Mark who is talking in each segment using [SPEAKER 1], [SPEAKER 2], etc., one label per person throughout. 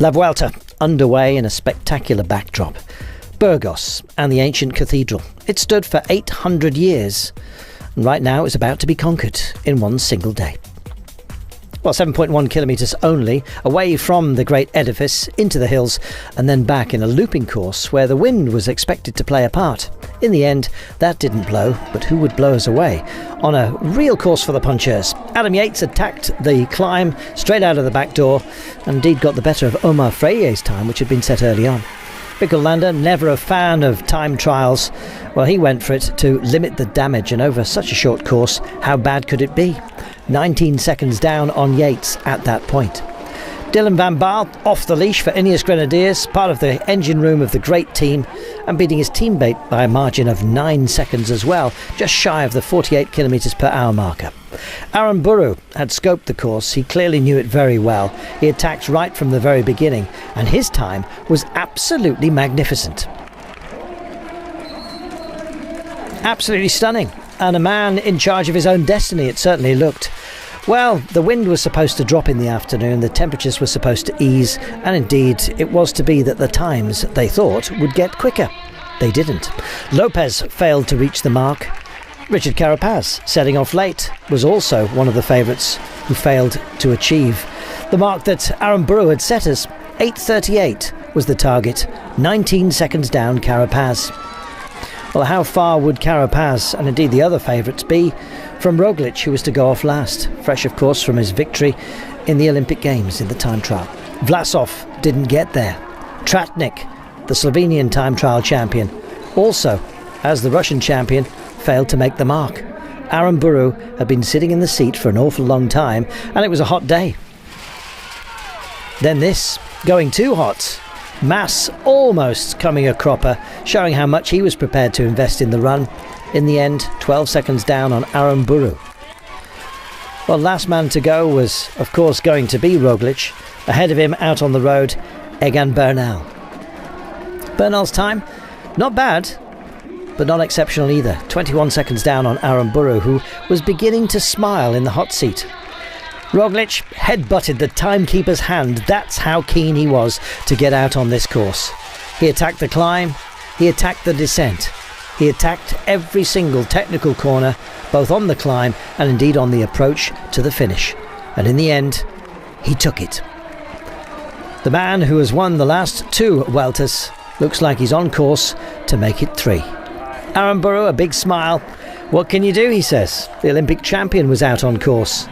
[SPEAKER 1] La Vuelta underway in a spectacular backdrop. Burgos and the ancient cathedral. It stood for 800 years, and right now it's about to be conquered in one single day. Well, 7.1 kilometres only, away from the great edifice, into the hills, and then back in a looping course where the wind was expected to play a part. In the end, that didn't blow, but who would blow us away? On a real course for the punchers. Adam Yates attacked the climb straight out of the back door, and indeed got the better of Omar Freye's time, which had been set early on. Mikkel Landa, never a fan of time trials, well, he went for it to limit the damage, and over such a short course, how bad could it be? 19 seconds down on Yates at that point. Dylan van Baarle off the leash for Ineos Grenadiers, part of the engine room of the great team, and beating his teammate by a margin of 9 seconds as well, just shy of the 48 km/h marker. Aaron Buru had scoped the course. He clearly knew it very well. He attacked right from the very beginning, and his time was absolutely magnificent. Absolutely stunning, and a man in charge of his own destiny, it certainly looked. Well, the wind was supposed to drop in the afternoon, the temperatures were supposed to ease, and indeed it was to be that the times, they thought, would get quicker. They didn't. Lopez failed to reach the mark. Richard Carapaz, setting off late, was also one of the favourites who failed to achieve the mark that Aaron Buru had set as 8:38 was the target, 19 seconds down Carapaz. Well, how far would Carapaz and indeed the other favourites be from Roglic, who was to go off last, fresh of course from his victory in the Olympic Games in the time trial? Vlasov didn't get there. Tratnik, the Slovenian time trial champion, also, as the Russian champion, failed to make the mark. Aaron Buru had been sitting in the seat for an awful long time, and it was a hot day. Then this, going too hot. Mas almost coming a cropper, showing how much he was prepared to invest in the run. In the end, 12 seconds down on Aaron Buru. Well, last man to go was, of course, going to be Roglic. Ahead of him, out on the road, Egan Bernal. Bernal's time, not bad, but not exceptional either. 21 seconds down on Aaron Buru, who was beginning to smile in the hot seat. Roglic head-butted the timekeeper's hand. That's how keen he was to get out on this course. He attacked the climb, he attacked the descent. He attacked every single technical corner, both on the climb and indeed on the approach to the finish. And in the end, he took it. The man who has won the last 2 Vueltas looks like he's on course to make it 3. Aaron Buru, a big smile. What can you do, he says. The Olympic champion was out on course.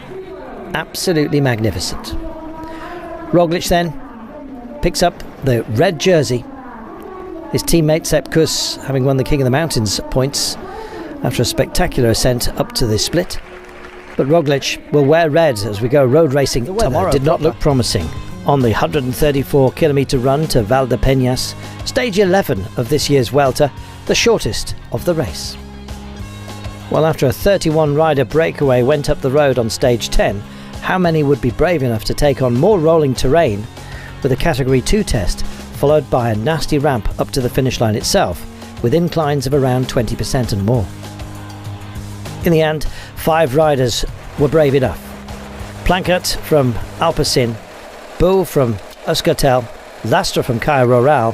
[SPEAKER 1] Absolutely magnificent. Roglic then picks up the red jersey. His teammate Sepp Kuss, having won the King of the Mountains points after a spectacular ascent up to the split. But Roglic will wear red as we go road racing tomorrow. Did not look promising on the 134 kilometre run to Valdepeñas, stage 11 of this year's Vuelta, the shortest of the race. Well, after a 31 rider breakaway went up the road on stage 10, how many would be brave enough to take on more rolling terrain with a category 2 test, followed by a nasty ramp up to the finish line itself, with inclines of around 20% and more? In the end, 5 riders were brave enough. Plankert from Alpecin, Bou from Euskaltel, Lastra from Caio Rural,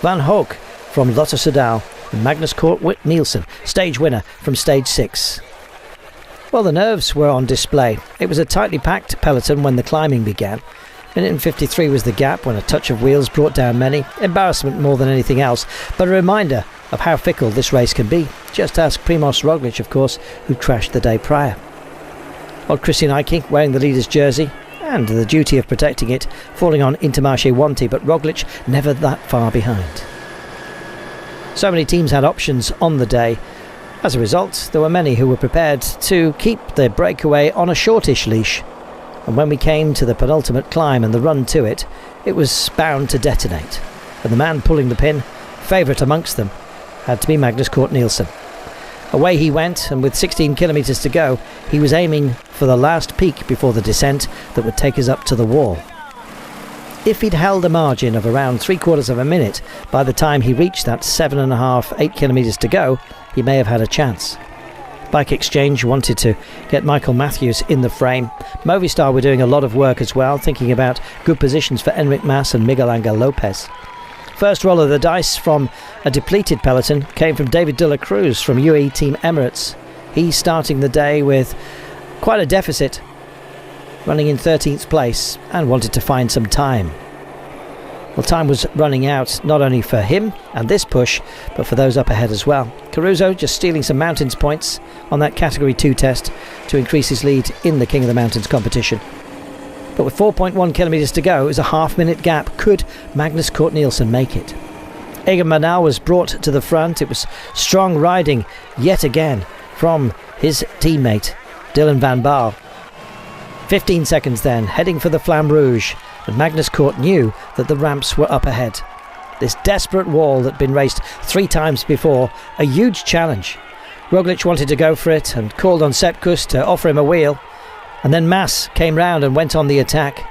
[SPEAKER 1] Van Hoek from Lotto Soudal, and Magnus Cort Nielsen, stage winner from stage 6. Well, the nerves were on display. It was a tightly packed peloton when the climbing began. Minute and 53 was the gap when a touch of wheels brought down many. Embarrassment more than anything else, but a reminder of how fickle this race can be. Just ask Primoz Roglic, of course, who crashed the day prior. Old Christian Eiking wearing the leader's jersey, and the duty of protecting it, falling on Intermarché Wanty, but Roglic never that far behind. So many teams had options on the day. As a result, there were many who were prepared to keep the breakaway on a shortish leash. And when we came to the penultimate climb and the run to it, it was bound to detonate. And the man pulling the pin, favourite amongst them, had to be Magnus Cort Nielsen. Away he went, and with 16 kilometres to go, he was aiming for the last peak before the descent that would take us up to the wall. If he'd held a margin of around 3/4 of a minute by the time he reached that 7.5, 8 kilometres to go, he may have had a chance. Bike Exchange wanted to get Michael Matthews in the frame. Movistar were doing a lot of work as well, thinking about good positions for Enric Mas and Miguel Angel Lopez. First roll of the dice from a depleted peloton came from David de la Cruz from UAE Team Emirates. He's starting the day with quite a deficit, running in 13th place, and wanted to find some time. Well, time was running out not only for him and this push, but for those up ahead as well. Caruso just stealing some mountains points on that Category 2 test to increase his lead in the King of the Mountains competition. But with 4.1 kilometres to go, it was a half-minute gap. Could Magnus Cort Nielsen make it? Egan Bernal was brought to the front. It was strong riding yet again from his teammate, Dylan van Baarle. 15 seconds then, heading for the Flamme Rouge, and Magnus Cort knew that the ramps were up ahead. This desperate wall that had been raced 3 times before, a huge challenge. Roglic wanted to go for it and called on Sepp Kuss to offer him a wheel, and then Mas came round and went on the attack.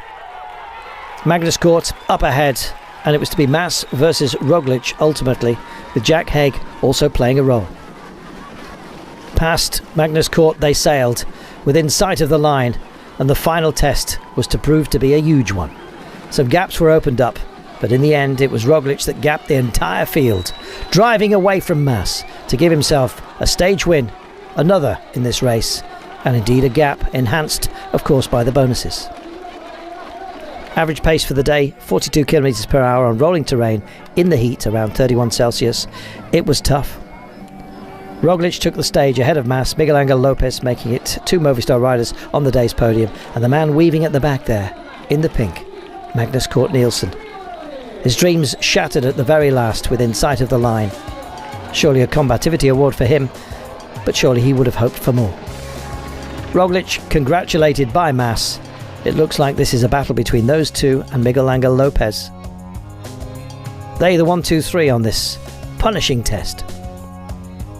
[SPEAKER 1] Magnus Cort up ahead, and it was to be Mas versus Roglic ultimately, with Jack Haig also playing a role. Past Magnus Cort they sailed, within sight of the line, and the final test was to prove to be a huge one. Some gaps were opened up, but in the end it was Roglic that gapped the entire field, driving away from Mas to give himself a stage win, another in this race, and indeed a gap enhanced, of course, by the bonuses. Average pace for the day, 42 kilometres per hour on rolling terrain in the heat, around 31 Celsius. It was tough. Roglic took the stage ahead of Mas, Miguel Angel Lopez making it 2 Movistar riders on the day's podium, and the man weaving at the back there, in the pink, Magnus Cort Nielsen. His dreams shattered at the very last, within sight of the line. Surely a combativity award for him, but surely he would have hoped for more. Roglic congratulated by Mas. It looks like this is a battle between those two and Miguel Angel Lopez. They the 1, 2, 3 on this punishing test.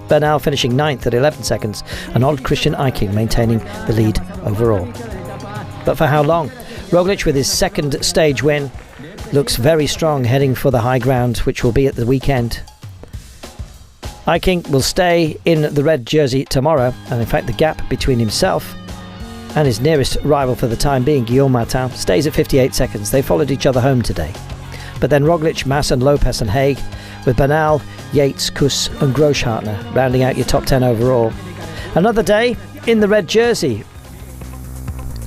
[SPEAKER 1] Bernal finishing 9th at 11 seconds, and old Christian Eiking maintaining the lead overall. But for how long? Roglic, with his second stage win, looks very strong, heading for the high ground, which will be at the weekend. Eiking will stay in the red jersey tomorrow, and in fact the gap between himself and his nearest rival for the time being, Guillaume Martin, stays at 58 seconds. They followed each other home today. But then Roglic, Mas and Lopez and Haig, with Bernal, Yates, Kuss and Großhartner rounding out your top 10 overall. Another day in the red jersey.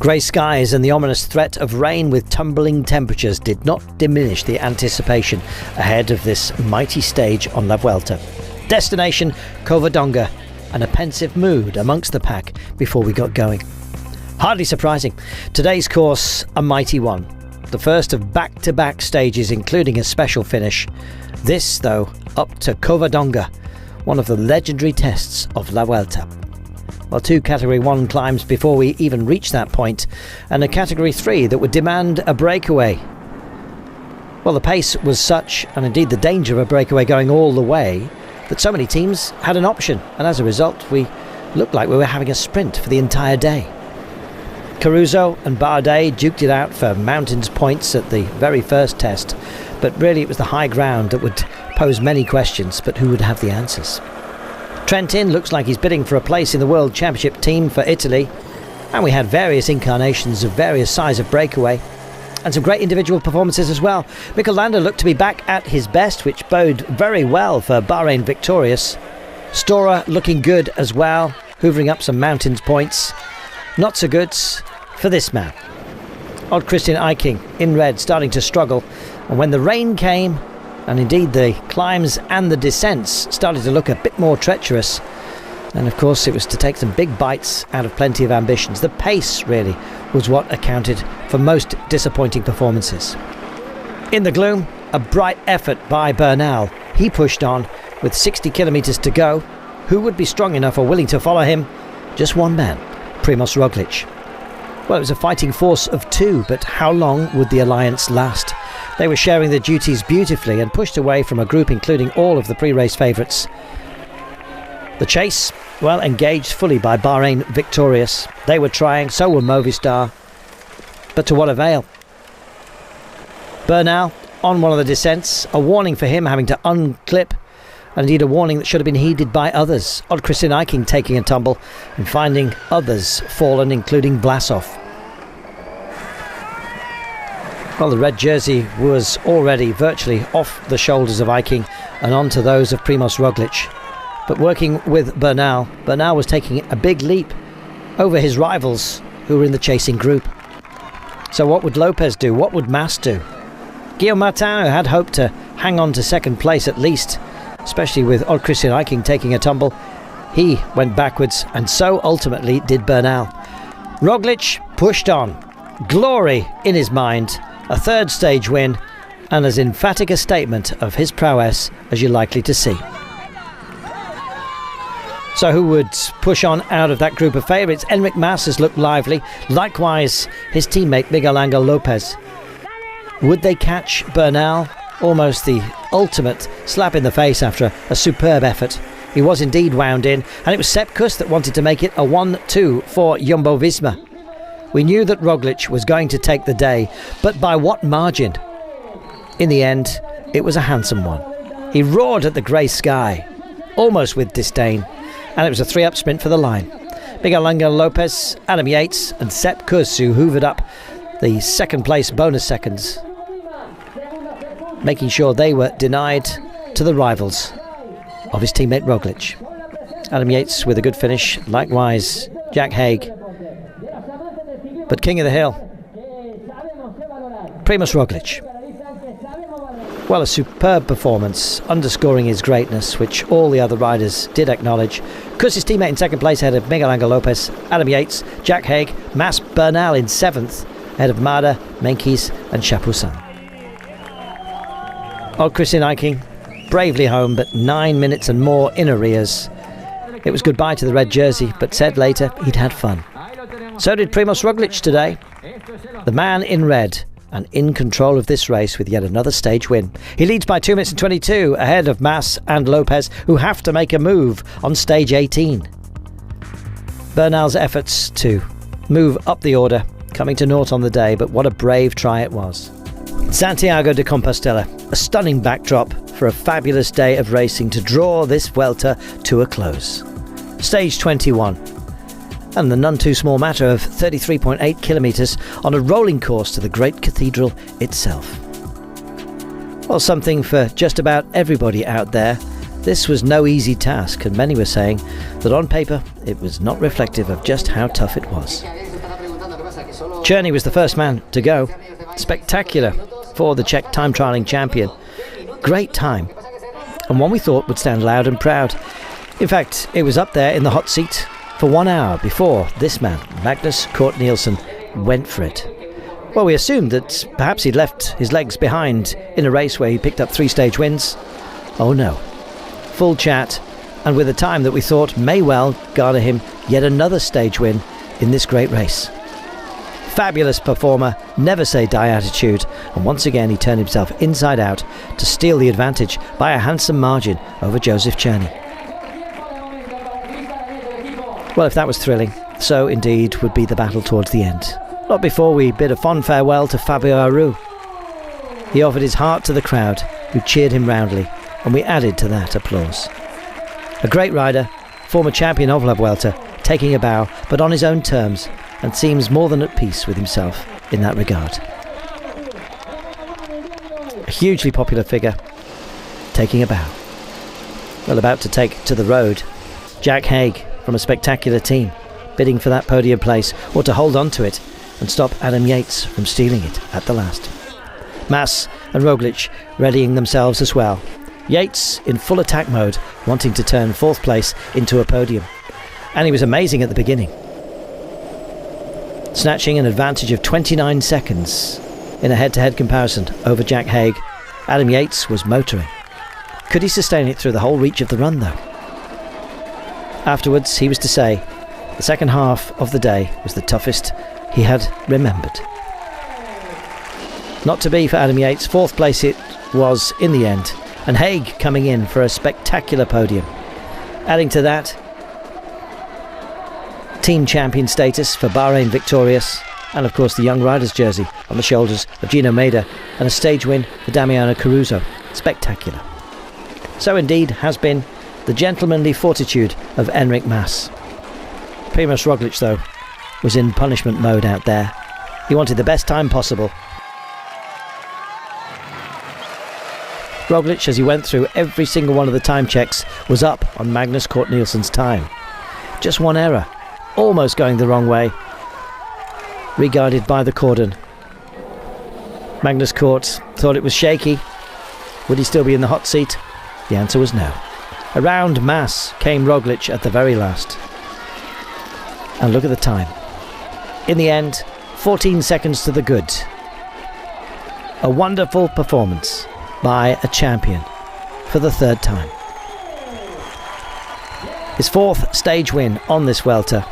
[SPEAKER 1] Grey skies and the ominous threat of rain with tumbling temperatures did not diminish the anticipation ahead of this mighty stage on La Vuelta. Destination Covadonga, and a pensive mood amongst the pack before we got going. Hardly surprising. Today's course, a mighty one. The first of back-to-back stages, including a special finish. This, though, up to Covadonga, one of the legendary tests of La Vuelta. Well, 2 Category 1 climbs before we even reach that point, and a Category 3 that would demand a breakaway. Well, the pace was such, and indeed the danger of a breakaway going all the way, that so many teams had an option, and as a result we looked like we were having a sprint for the entire day. Caruso and Bardet duked it out for mountains points at the very first test, but really it was the high ground that would pose many questions, but who would have the answers? Trentin looks like he's bidding for a place in the World Championship team for Italy, and we had various incarnations of various size of breakaway, and some great individual performances as well. Mikkel Landa looked to be back at his best, which bode very well for Bahrain Victorious. Stora looking good as well, hoovering up some mountains points. Not so good for this man. Odd Christian Eiking in red, starting to struggle, and when the rain came, and indeed the climbs and the descents started to look a bit more treacherous, and of course it was to take some big bites out of plenty of ambitions. The pace really was what accounted for most disappointing performances. In the gloom, a bright effort by Bernal. He pushed on with 60 kilometres to go. Who would be strong enough or willing to follow him? Just one man, Primoz Roglic. Well, it was a fighting force of 2, but how long would the alliance last? They were sharing their duties beautifully and pushed away from a group including all of the pre-race favourites. The chase, well, engaged fully by Bahrain Victorious. They were trying, so were Movistar, but to what avail? Bernal on one of the descents, a warning for him, having to unclip and indeed a warning that should have been heeded by others. Odd Christian Eiking taking a tumble and finding others fallen, including Blasov. Well, the red jersey was already virtually off the shoulders of Eiking and onto those of Primoz Roglic. But working with Bernal was taking a big leap over his rivals who were in the chasing group. So what would Lopez do? What would Mas do? Guillaume Martin, who had hoped to hang on to second place at least, especially with Odd Christian Eiking taking a tumble, he went backwards, and so ultimately did Bernal. Roglic pushed on, glory in his mind, a third stage win, and as emphatic a statement of his prowess as you're likely to see. So who would push on out of that group of favourites? Enric Mas has looked lively, likewise his teammate Miguel Angel Lopez. Would they catch Bernal? Almost the ultimate slap in the face after a superb effort. He was indeed wound in, and it was Sepp Kuss that wanted to make it a 1-2 for Jumbo-Visma. We knew that Roglic was going to take the day, but by what margin? In the end, it was a handsome one. He roared at the grey sky, almost with disdain, and it was a 3-up sprint for the line. Miguel Angel Lopez, Adam Yates and Sepp Kuss, who hoovered up the second place bonus seconds, making sure they were denied to the rivals of his teammate Roglic. Adam Yates with a good finish, likewise Jack Haig. But king of the hill, Primoz Roglic. Well, a superb performance, underscoring his greatness, which all the other riders did acknowledge. Kuss' teammate in second place ahead of Miguel Angel Lopez, Adam Yates, Jack Haig, Mas Bernal in seventh ahead of Mada, Menkes and Chapoussin. Odd Christian Eiking bravely home, but 9 minutes and more in arrears. It was goodbye to the red jersey, but said later he'd had fun. So did Primoz Roglic today. The man in red and in control of this race with yet another stage win. He leads by 2 minutes and 22 ahead of Mas and Lopez, who have to make a move on stage 18. Bernal's efforts to move up the order coming to naught on the day, but what a brave try it was. Santiago de Compostela, a stunning backdrop for a fabulous day of racing to draw this Vuelta to a close. Stage 21. And the none too small matter of 33.8 kilometres on a rolling course to the great cathedral itself. Well, something for just about everybody out there. This was no easy task, and many were saying that on paper it was not reflective of just how tough it was. Černý was the first man to go. Spectacular for the Czech time trialling champion. Great time, and one we thought would stand loud and proud. In fact, it was up there in the hot seat for 1 hour before this man, Magnus Cort Nielsen, went for it. Well, we assumed that perhaps he'd left his legs behind in a race where he picked up 3 stage wins. Oh no. Full chat, and with a time that we thought may well garner him yet another stage win in this great race. Fabulous performer, never say die attitude, and once again he turned himself inside out to steal the advantage by a handsome margin over Joseph Černý. Well, if that was thrilling, so indeed would be the battle towards the end. Not before we bid a fond farewell to Fabio Aru. He offered his heart to the crowd, who cheered him roundly, and we added to that applause. A great rider, former champion of La Vuelta, taking a bow, but on his own terms, and seems more than at peace with himself in that regard. A hugely popular figure, taking a bow. Well, about to take to the road, Jack Haig from a spectacular team, bidding for that podium place, or to hold on to it and stop Adam Yates from stealing it at the last. Mas and Roglic readying themselves as well. Yates in full attack mode, wanting to turn 4th place into a podium. And he was amazing at the beginning, snatching an advantage of 29 seconds in a head-to-head comparison over Jack Haig. Adam Yates was motoring. Could he sustain it through the whole reach of the run though? Afterwards, he was to say the second half of the day was the toughest he had remembered. Not to be for Adam Yates. 4th place it was in the end, and Haig coming in for a spectacular podium. Adding to that, team champion status for Bahrain Victorious, and of course the young riders jersey on the shoulders of Gino Mader, and a stage win for Damiano Caruso. Spectacular. So indeed has been the gentlemanly fortitude of Enric Mas. Primoz Roglic, though, was in punishment mode out there. He wanted the best time possible. Roglic, as he went through every single one of the time checks, was up on Magnus Cort Nielsen's time. Just one error, almost going the wrong way, re-guided by the cordon. Magnus Cort thought it was shaky. Would he still be in the hot seat? The answer was no. Around Mas came Roglic at the very last. And look at the time. In the end, 14 seconds to the good. A wonderful performance by a champion for the third time. His fourth stage win on this Vuelta,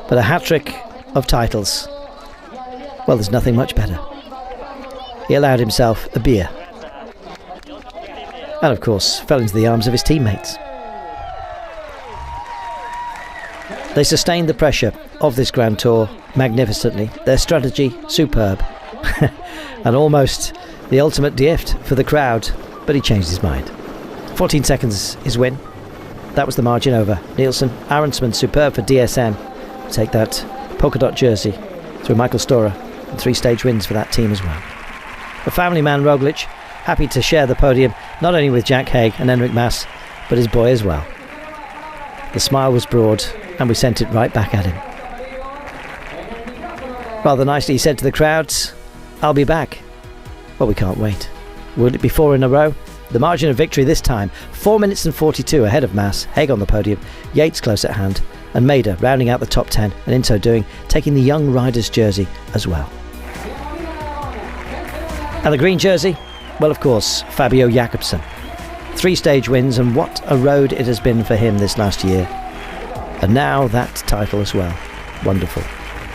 [SPEAKER 1] but a hat-trick of titles. Well, there's nothing much better. He allowed himself a beer. And of course, fell into the arms of his teammates. They sustained the pressure of this Grand Tour magnificently. Their strategy, superb. And almost the ultimate gift for the crowd, but he changed his mind. 14 seconds his win. That was the margin over Nielsen. Aronsman, superb for DSM. Take that polka dot jersey through Michael Storer, and 3 stage wins for that team as well. The family man Roglic, happy to share the podium, not only with Jack Haig and Enric Mas, but his boy as well. The smile was broad, and we sent it right back at him. Rather nicely he said to the crowds, "I'll be back." Well, we can't wait. Will it be 4 in a row? The margin of victory this time, 4 minutes and 42 ahead of Mas, Haig on the podium, Yates close at hand, and Mader rounding out the top 10, and in so doing, taking the young rider's jersey as well. And the green jersey? Well, of course, Fabio Jakobsen. 3 stage wins, and what a road it has been for him this last year. And now that title as well. Wonderful.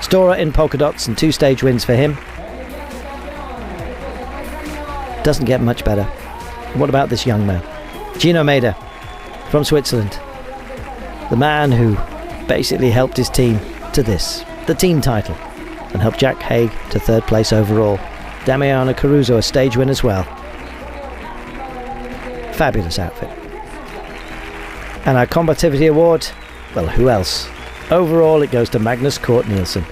[SPEAKER 1] Storer in polka dots and 2 stage wins for him. Doesn't get much better. What about this young man? Gino Mader from Switzerland. The man who basically helped his team to this, the team title, and helped Jack Haig to 3rd place overall. Damiano Caruso a stage win as well. Fabulous outfit. And our combativity award, well, who else? Overall it goes to Magnus Cort Nielsen.